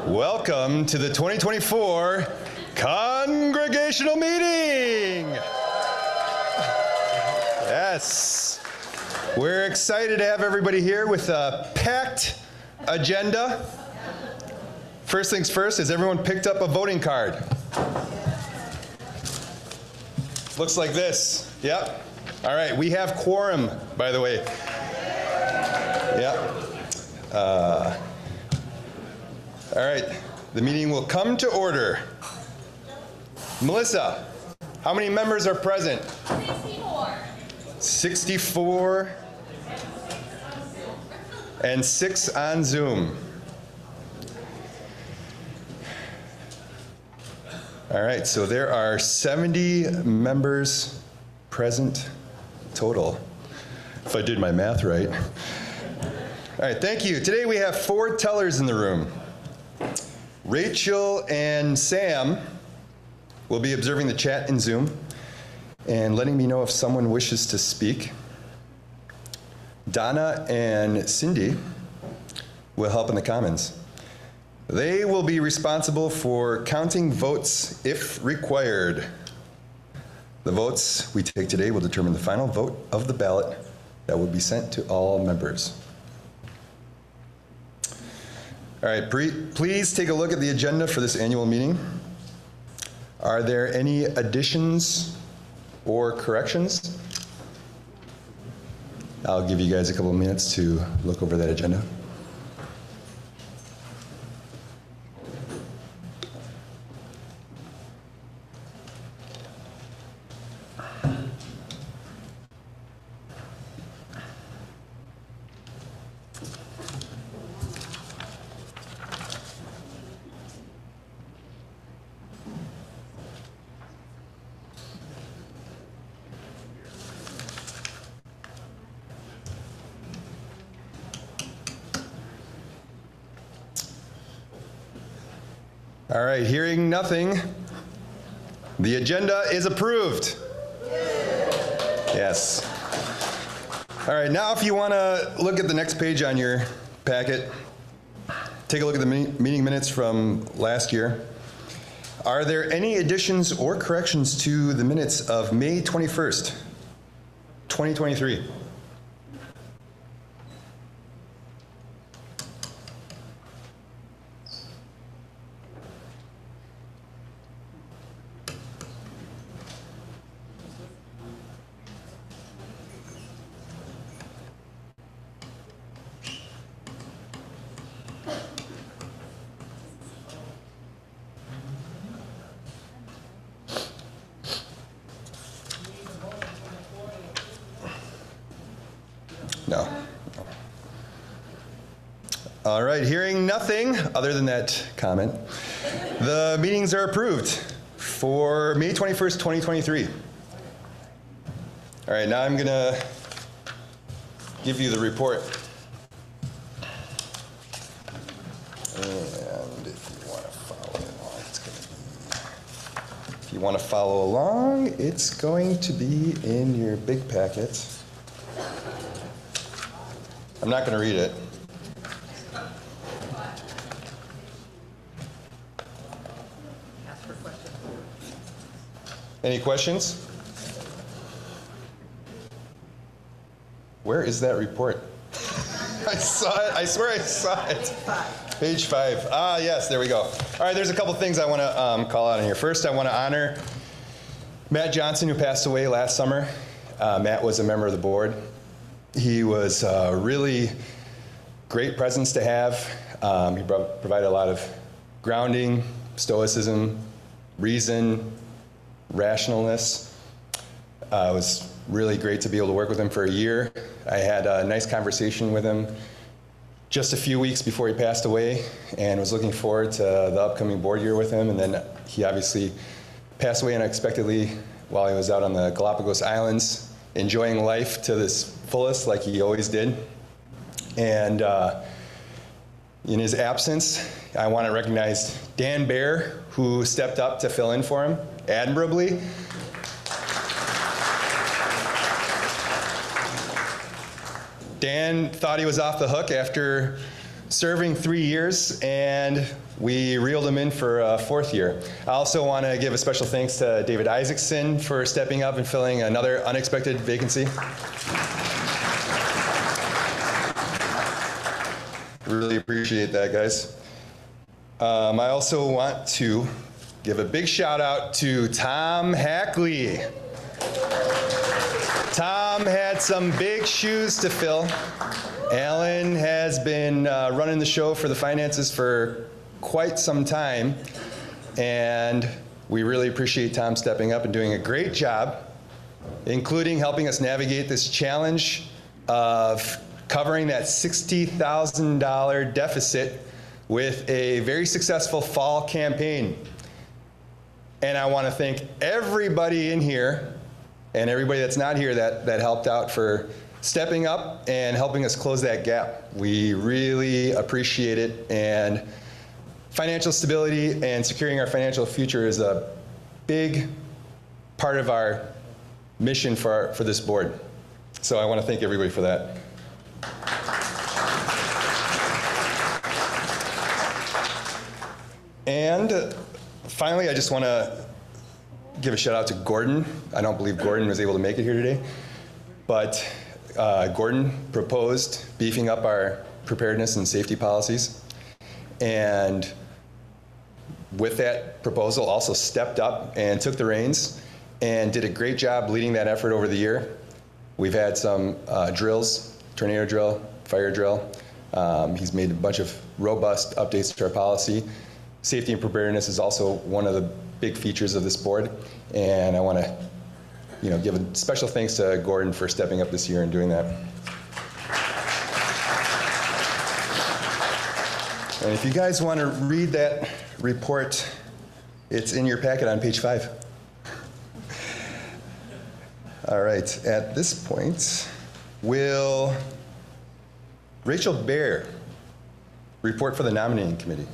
Welcome to the 2024 Congregational Meeting. Yes, we're excited to have everybody here with a packed agenda. First things first, has everyone picked up a voting card? Looks like this. Yep. All right, we have quorum, by the way. Yep. All right, the meeting will come to order. Melissa, how many members are present? 64. 64 and 6 on Zoom. All right, so there are 70 members present total, if I did my math right. All right, thank you. Today we have 4 tellers in the room. Rachel and Sam will be observing the chat in Zoom and letting me know if someone wishes to speak. Donna and Cindy will help in the comments. They will be responsible for counting votes if required. The votes we take today will determine the final vote of the ballot that will be sent to all members. All right, please take a look at the agenda for this annual meeting. Are there any additions or corrections? I'll give you guys a couple of minutes to look over that agenda. All right, hearing nothing, the agenda is approved. Yes. All right, now if you want to look at the next page on your packet, take a look at the meeting minutes from last year. Are there any additions or corrections to the minutes of May 21st, 2023? No. All right, hearing nothing other than that comment, the meetings are approved for May 21st, 2023. All right, now I'm gonna give you the report. And if you want to follow along, if you want to follow along, it's going to be in your big packet. I'm not going to read it. Any questions? Where is that report? I saw it. I swear I saw it. Page 5. Ah, yes, there we go. All right, there's a couple things I want to call out in here. First, I want to honor Matt Johnson, who passed away last summer. Matt was a member of the board. He was a really great presence to have. He provided a lot of grounding, stoicism, reason, rationalness. It was really great to be able to work with him for a year. I had a nice conversation with him just a few weeks before he passed away and was looking forward to the upcoming board year with him. And then he obviously passed away unexpectedly while he was out on the Galapagos Islands, enjoying life to this fullest like he always did. And in his absence, I want to recognize Dan Baer, who stepped up to fill in for him admirably. Dan thought he was off the hook after serving 3 years, and we reeled him in for a 4th year. I also want to give a special thanks to David Isaacson for stepping up and filling another unexpected vacancy. Really appreciate that, guys. I also want to give a big shout out to Tom Hackley. Tom had some big shoes to fill. Alan has been running the show for the finances for quite some time, and we really appreciate Tom stepping up and doing a great job, including helping us navigate this challenge of covering that $60,000 deficit with a very successful fall campaign. And I want to thank everybody in here and everybody that's not here that helped out for stepping up and helping us close that gap. We really appreciate it, and financial stability and securing our financial future is a big part of our mission for this board. So I want to thank everybody for that. And finally, I just want to give a shout out to Gordon. I don't believe Gordon was able to make it here today, but Gordon proposed beefing up our preparedness and safety policies, and with that proposal also stepped up and took the reins and did a great job leading that effort over the year. We've had some drills, tornado drill, fire drill. He's made a bunch of robust updates to our policy. Safety and preparedness is also one of the big features of this board, and I want to give a special thanks to Gordon for stepping up this year and doing that. And if you guys want to read that report, it's in your packet on page 5. All right, at this point, will Rachel Baer report for the nominating committee?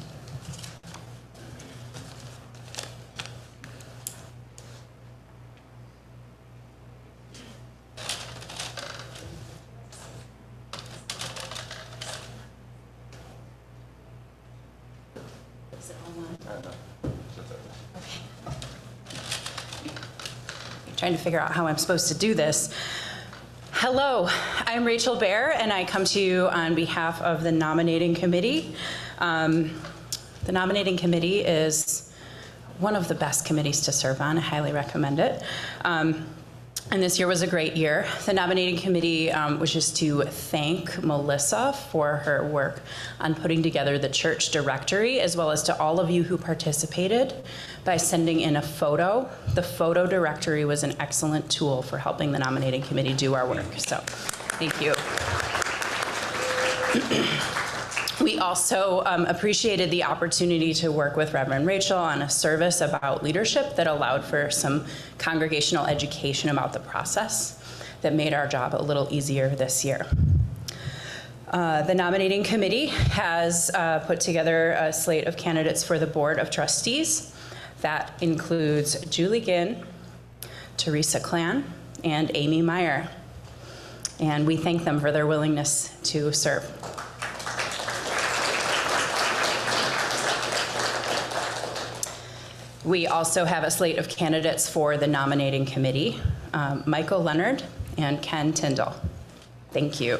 Trying to figure out how I'm supposed to do this. Hello, I'm Rachel Baer, and I come to you on behalf of the nominating committee. The nominating committee is one of the best committees to serve on. I highly recommend it. And this year was a great year. The nominating committee wishes to thank Melissa for her work on putting together the church directory, as well as to all of you who participated by sending in a photo. The photo directory was an excellent tool for helping the nominating committee do our work. So, thank you. We also appreciated the opportunity to work with Reverend Rachel on a service about leadership that allowed for some congregational education about the process that made our job a little easier this year. The nominating committee has put together a slate of candidates for the Board of Trustees. That includes Julie Ginn, Teresa Clan, and Amy Meyer. And we thank them for their willingness to serve. We also have a slate of candidates for the nominating committee, Michael Leonard and Ken Tyndall. Thank you.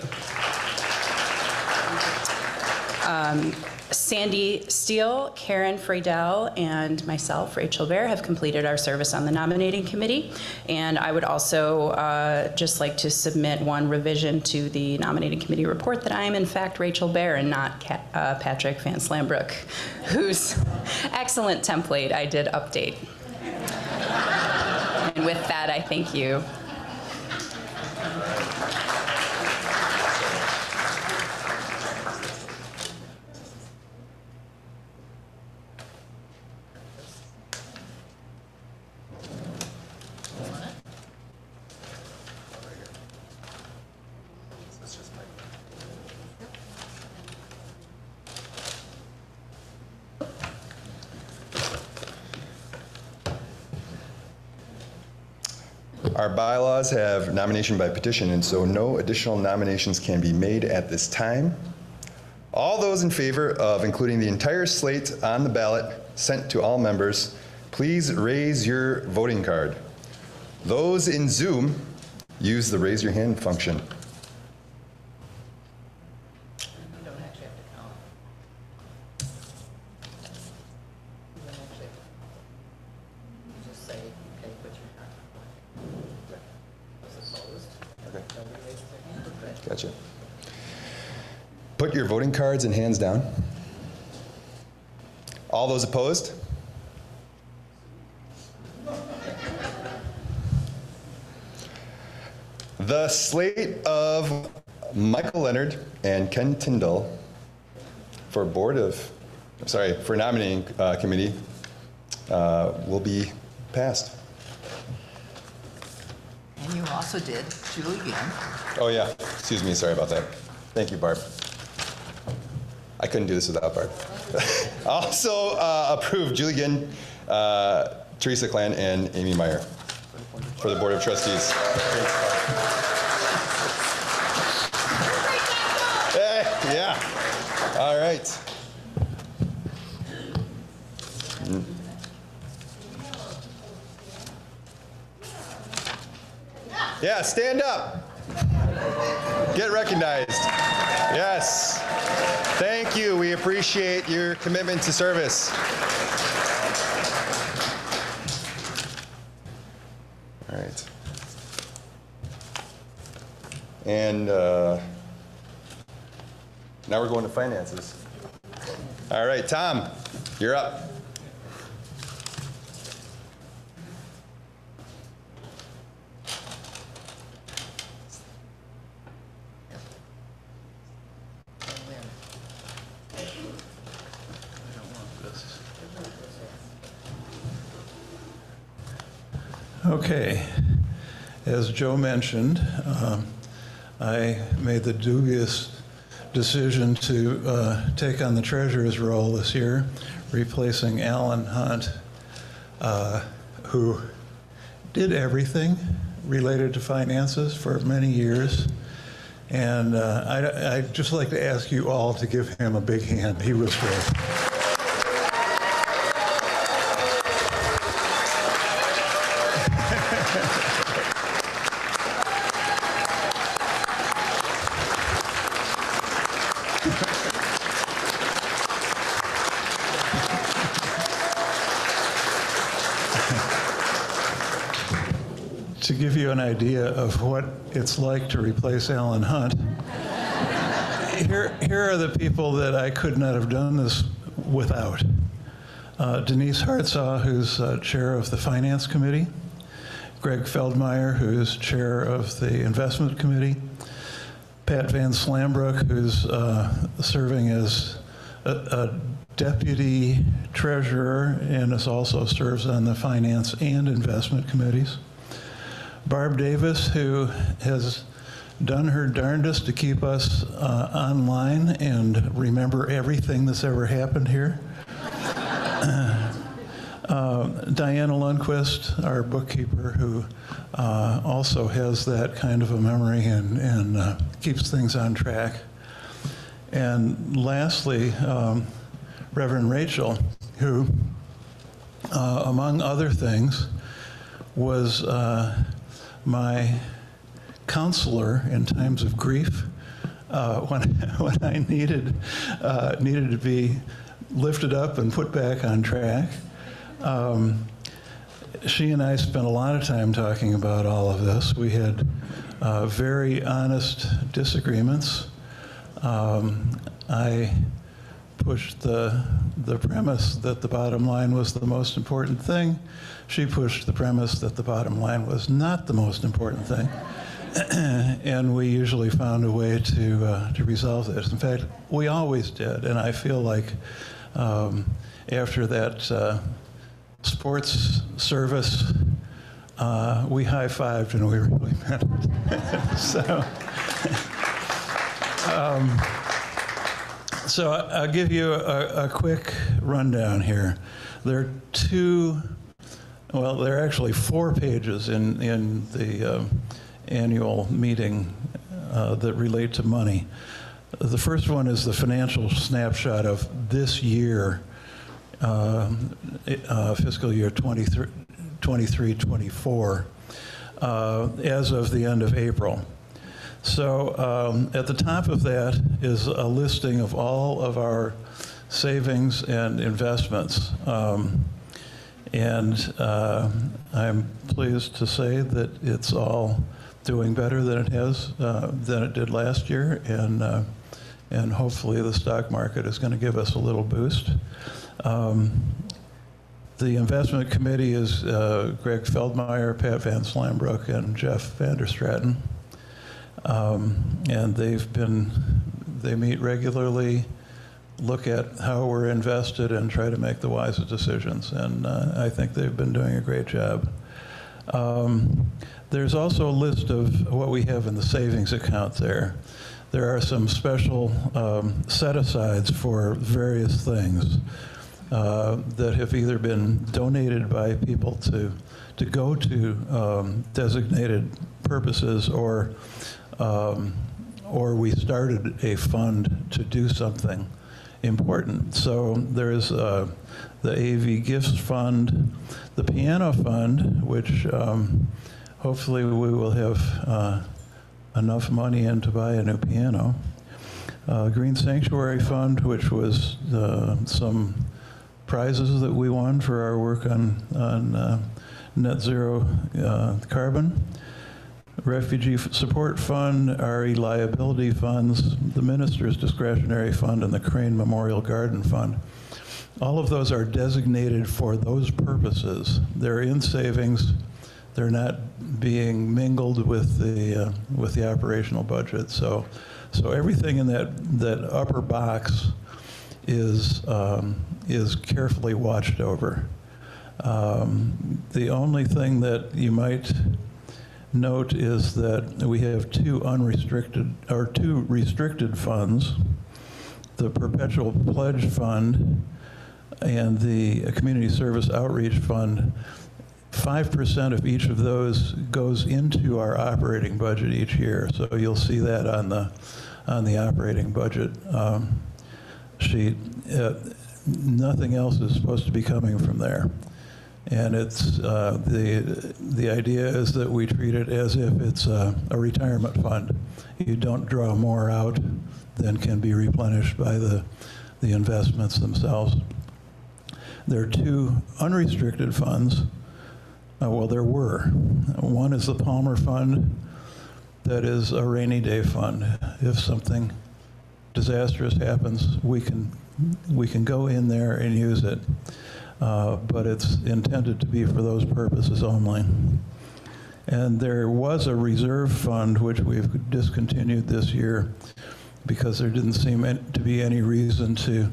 Sandy Steele, Karen Friedel, and myself, Rachel Baer, have completed our service on the nominating committee. And I would also just like to submit one revision to the nominating committee report that I am, in fact, Rachel Baer and not Patrick Van Slambrook, whose excellent template I did update. And with that, I thank you. Our bylaws have nomination by petition, and so no additional nominations can be made at this time. All those in favor of including the entire slate on the ballot sent to all members, please raise your voting card. Those in Zoom, use the raise your hand function. Gotcha. Put your voting cards and hands down. All those opposed? The slate of Michael Leonard and Ken Tyndall for nominating committee will be passed. And you also did Julie Ginn. Oh yeah, excuse me, sorry about that. Thank you, Barb. I couldn't do this without Barb. Also approve Julie Ginn, Teresa Clan, and Amy Meyer for the Board of Trustees. Hey, yeah, all right. Yeah, stand up. Get recognized. Yes. Thank you. We appreciate your commitment to service. All right. And now we're going to finances. All right, Tom, you're up. Okay, as Joe mentioned, I made the dubious decision to take on the treasurer's role this year, replacing Alan Hunt, who did everything related to finances for many years. And I'd just like to ask you all to give him a big hand. He was great. To give you an idea of what it's like to replace Alan Hunt, here are the people that I could not have done this without. Denise Hartsaw, who's chair of the Finance Committee, Greg Feldmeyer, who's chair of the Investment Committee, Pat Van Slambrook, who's serving as a deputy treasurer and also serves on the Finance and Investment Committees, Barb Davis, who has done her darndest to keep us online and remember everything that's ever happened here. Diana Lundquist, our bookkeeper, who also has that kind of a memory and keeps things on track. And lastly, Reverend Rachel, who, among other things, was my counselor in times of grief when I needed to be lifted up and put back on track. She and I spent a lot of time talking about all of this. We had very honest disagreements. I pushed the premise that the bottom line was the most important thing. She pushed the premise that the bottom line was not the most important thing. And we usually found a way to resolve this. In fact, we always did. And I feel like after that sports service, we high-fived and we really meant it. So I'll give you a quick rundown here. There are actually 4 pages in the annual meeting that relate to money. The first one is the financial snapshot of this year, fiscal year 23-24, as of the end of April. So at the top of that is a listing of all of our savings and investments. And I'm pleased to say that it's all doing better than it did last year, and hopefully the stock market is going to give us a little boost. The investment committee is Greg Feldmeyer, Pat Van Slambrook, and Jeff Vander Straten. And they meet regularly, look at how we're invested, and try to make the wisest decisions. And I think they've been doing a great job. There's also a list of what we have in the savings account there. There are some special set-asides for various things that have either been donated by people to go to designated purposes, or we started a fund to do something important. So there's the AV Gifts Fund, the Piano Fund, which hopefully we will have enough money in to buy a new piano. Green Sanctuary Fund, which was some prizes that we won for our work on net zero carbon. Refugee Support Fund, RE Liability Funds, the Minister's Discretionary Fund, and the Crane Memorial Garden Fund. All of those are designated for those purposes. They're in savings. They're not being mingled with the operational budget. So everything in that upper box is carefully watched over. The only thing that you might note is that we have two restricted funds, the Perpetual Pledge Fund and the Community Service Outreach Fund. 5% of each of those goes into our operating budget each year. So you'll see that on the operating budget sheet. Nothing else is supposed to be coming from there. And it's the idea is that we treat it as if it's a retirement fund. You don't draw more out than can be replenished by the investments themselves. There are two unrestricted funds. Well, there were. One is the Palmer Fund. That is a rainy day fund. If something disastrous happens, we can go in there and use it. But it's intended to be for those purposes only. And there was a reserve fund, which we've discontinued this year because there didn't seem to be any reason to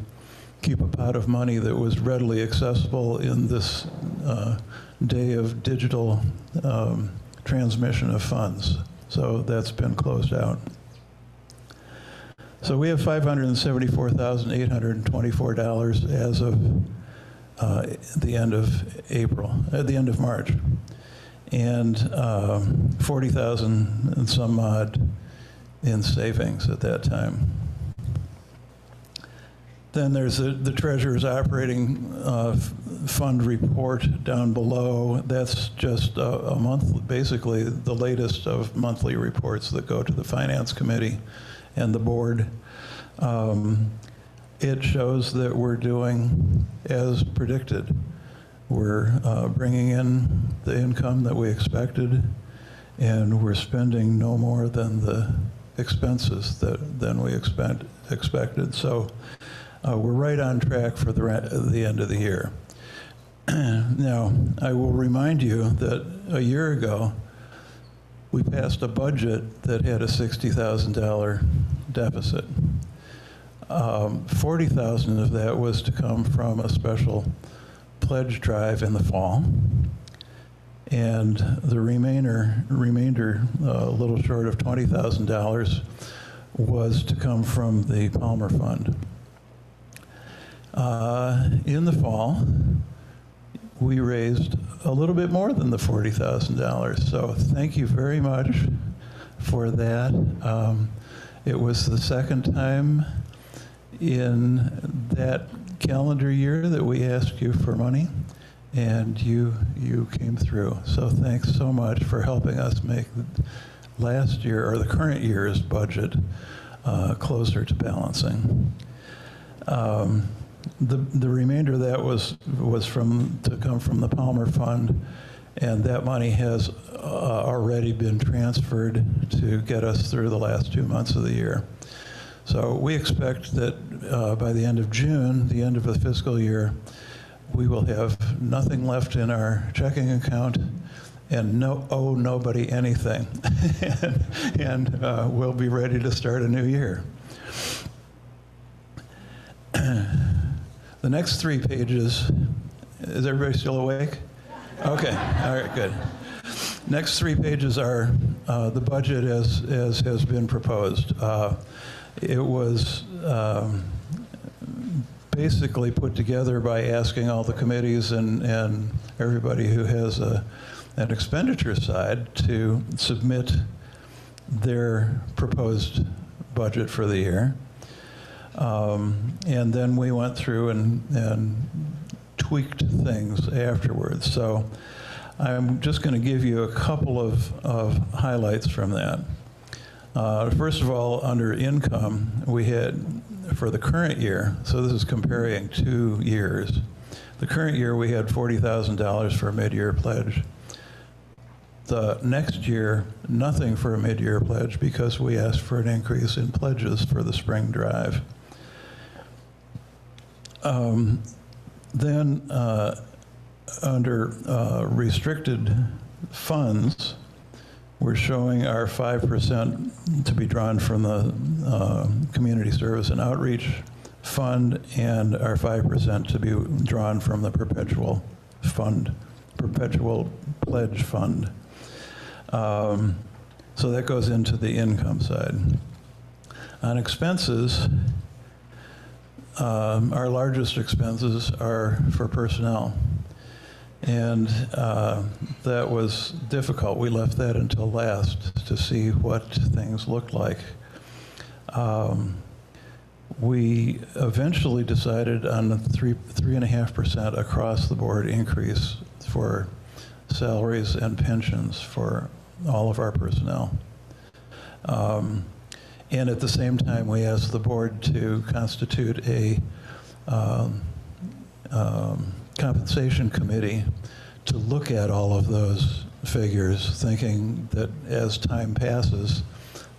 keep a pot of money that was readily accessible in this day of digital transmission of funds. So that's been closed out. So we have $574,824 as of the end of April, at the end of March, and 40,000 and some odd in savings at that time. Then there's the Treasurer's operating fund report down below. That's just a month, basically the latest of monthly reports that go to the Finance Committee and the board. It shows that we're doing as predicted. We're bringing in the income that we expected, and we're spending no more than the expenses than we expected. So we're right on track for the end of the year. Now, I will remind you that a year ago, we passed a budget that had a $60,000 deficit. 40,000 of that was to come from a special pledge drive in the fall, and the remainder, a little short of $20,000, was to come from the Palmer Fund. In the fall, we raised a little bit more than the $40,000. So thank you very much for that. It was the second time in that calendar year that we asked you for money, and you came through. So thanks so much for helping us make last year, or the current year's budget, closer to balancing. The remainder of that was to come from the Palmer Fund, and that money has already been transferred to get us through the last 2 months of the year. So we expect that by the end of June, the end of the fiscal year, we will have nothing left in our checking account and owe nobody anything. and we'll be ready to start a new year. The next 3 pages, is everybody still awake? Okay, all right, good. Next 3 pages are the budget as has been proposed. It was basically put together by asking all the committees and everybody who has an expenditure side to submit their proposed budget for the year. And then we went through and tweaked things afterwards. So I'm just going to give you a couple of highlights from that. First of all, under income, we had, for the current year, so this is comparing 2 years, the current year we had $40,000 for a mid-year pledge. The next year, nothing for a mid-year pledge because we asked for an increase in pledges for the spring drive. Then under restricted funds, we're showing our 5% to be drawn from the Community Service and Outreach Fund, and our 5% to be drawn from the Perpetual Pledge Fund. So that goes into the income side. On expenses, our largest expenses are for personnel. And that was difficult. We left that until last to see what things looked like. We eventually decided on a 3.5% across the board increase for salaries and pensions for all of our personnel. And at the same time, we asked the board to constitute a compensation committee to look at all of those figures, thinking that as time passes,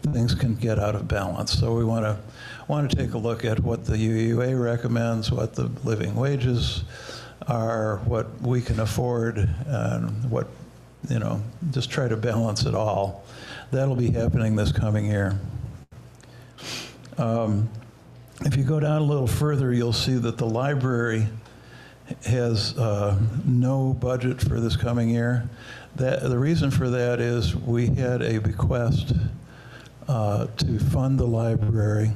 things can get out of balance. So we want to take a look at what the UUA recommends, what the living wages are, what we can afford, and what, just try to balance it all. That'll be happening this coming year. If you go down a little further, you'll see that the library has no budget for this coming year. The reason for that is we had a bequest to fund the library,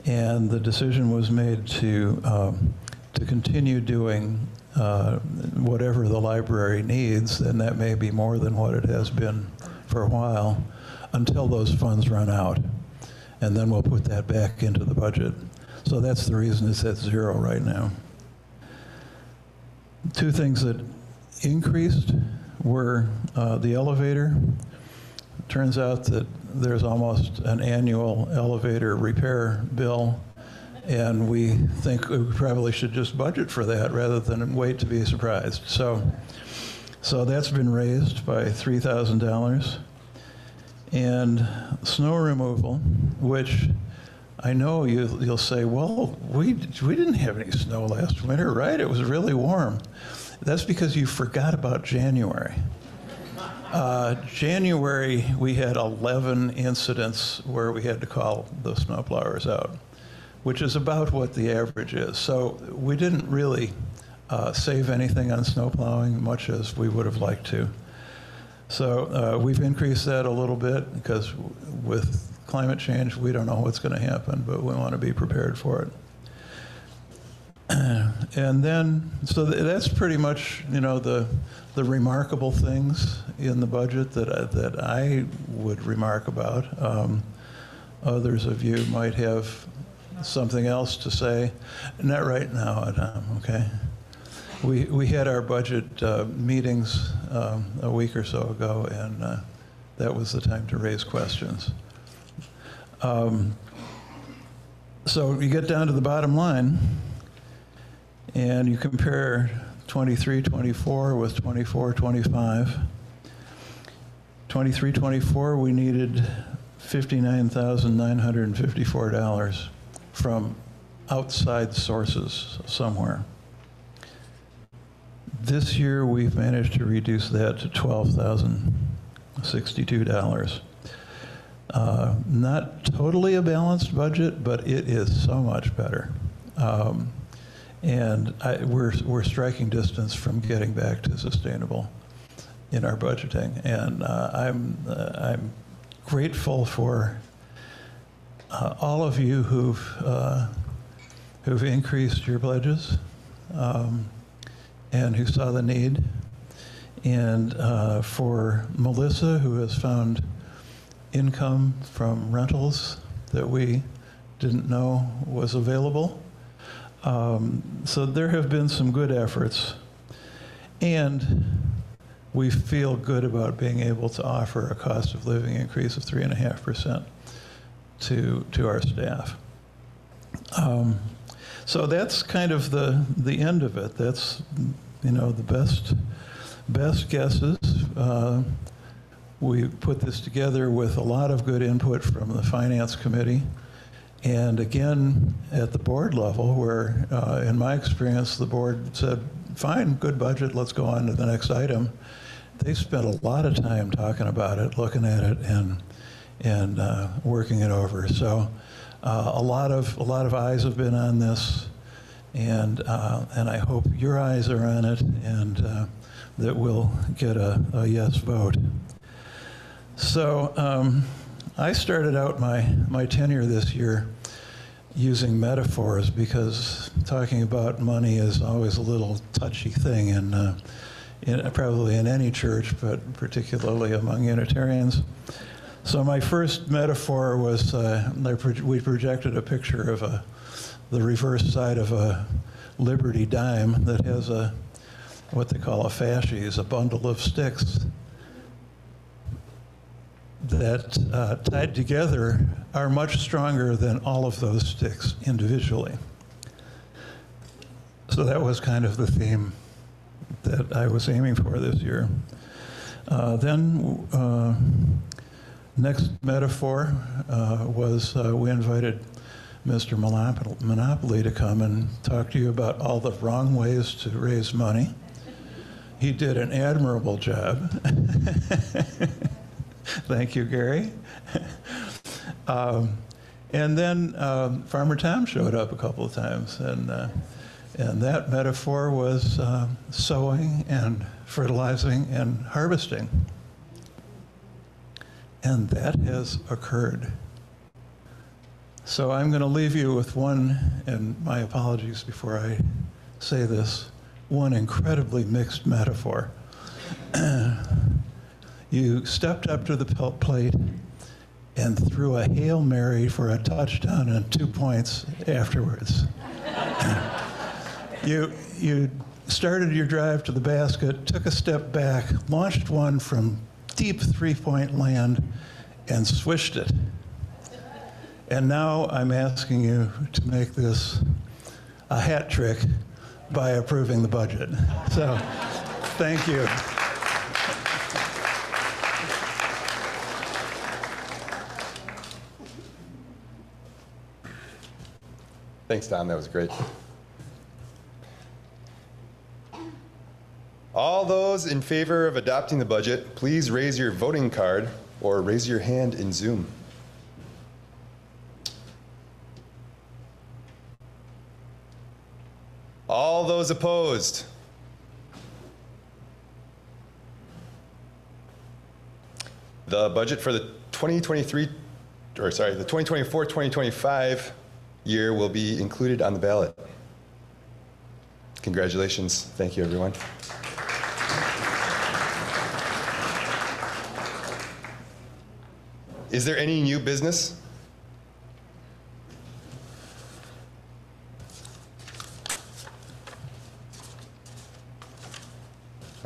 and the decision was made to continue doing whatever the library needs, and that may be more than what it has been for a while, until those funds run out. And then we'll put that back into the budget. So that's the reason it's at 0 right now. 2 things that increased were the elevator. It turns out that there's almost an annual elevator repair bill, and we think we probably should just budget for that rather than wait to be surprised. So that's been raised by $3,000. And snow removal, which I know you'll say, well, we didn't have any snow last winter, right? It was really warm. That's because you forgot about January. January, we had 11 incidents where we had to call the snowplowers out, which is about what the average is. So we didn't really save anything on snow plowing, much as we would have liked to. So we've increased that a little bit because with climate change, we don't know what's going to happen, but we want to be prepared for it. And then, so that's pretty much, the remarkable things in the budget that I would remark about. others of you might have something else to say. Not right now, Adam, okay? We had our budget meetings a week or so ago, and that was the time to raise questions. So you get down to the bottom line, and you compare 23-24 with 24-25. 23-24, we needed $59,954 from outside sources somewhere. This year, we've managed to reduce that to $12,062. Not totally a balanced budget, but it is so much better. And we're striking distance from getting back to sustainable in our budgeting. And I'm grateful for all of you who've increased your pledges and who saw the need, and for Melissa, who has found income from rentals that we didn't know was available. So there have been some good efforts, and we feel good about being able to offer a cost of living increase of 3.5% to our staff. So that's kind of the end of it. That's, you know, the best guesses. We put this together with a lot of good input from the Finance Committee. And again, at the board level, where in my experience, the board said, fine, good budget, let's go on to the next item. They spent a lot of time talking about it, looking at it, and working it over. So a lot of eyes have been on this, and I hope your eyes are on it, and that we'll get a yes vote. So I started out my tenure this year using metaphors, because talking about money is always a little touchy thing, and probably in any church, but particularly among Unitarians. So my first metaphor was we projected a picture of the reverse side of a Liberty dime that has what they call a fasces, a bundle of sticks that tied together are much stronger than all of those sticks individually. So that was kind of the theme that I was aiming for this year. Then next metaphor was we invited Mr. Monopoly to come and talk to you about all the wrong ways to raise money. He did an admirable job. Thank you, Gary. And then Farmer Tom showed up a couple of times, and that metaphor was sowing and fertilizing and harvesting. And that has occurred. So I'm going to leave you with one, and my apologies before I say this, one incredibly mixed metaphor. You stepped up to the plate and threw a Hail Mary for a touchdown and 2 points afterwards. You started your drive to the basket, took a step back, launched one from deep three-point land, and swished it. And now I'm asking you to make this a hat trick by approving the budget. So, thank you. Thanks, Tom. That was great. All those in favor of adopting the budget, please raise your voting card or raise your hand in Zoom. All those opposed? The budget for the 2024-2025 year will be included on the ballot. Congratulations. Thank you, everyone. Is there any new business?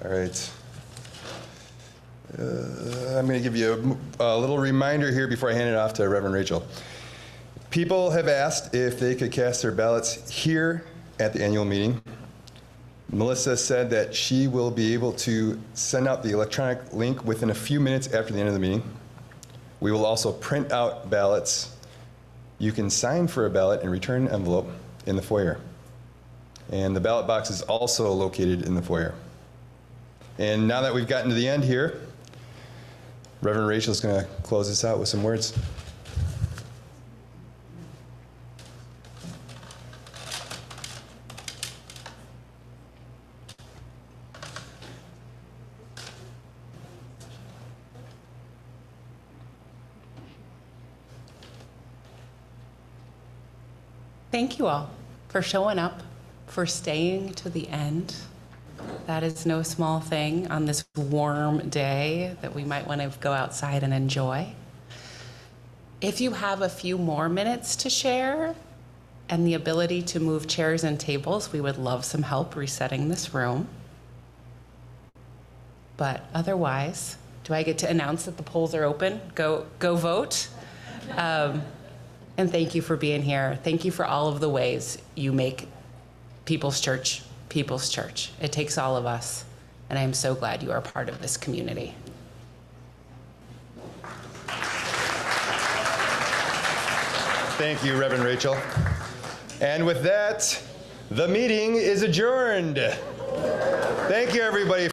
All right. I'm going to give you a little reminder here before I hand it off to Reverend Rachel. People have asked if they could cast their ballots here at the annual meeting. Melissa said that she will be able to send out the electronic link within a few minutes after the end of the meeting. We will also print out ballots. You can sign for a ballot and return an envelope in the foyer. And the ballot box is also located in the foyer. And now that we've gotten to the end here, Reverend Rachel is going to close this out with some words. Thank you all for showing up, for staying to the end. That is no small thing on this warm day that we might want to go outside and enjoy. If you have a few more minutes to share and the ability to move chairs and tables, we would love some help resetting this room. But otherwise, do I get to announce that the polls are open? Go vote. And thank you for being here. Thank you for all of the ways you make People's Church People's Church. It takes all of us, and I am so glad you are a part of this community. Thank you, Reverend Rachel. And with that, the meeting is adjourned. Thank you, everybody.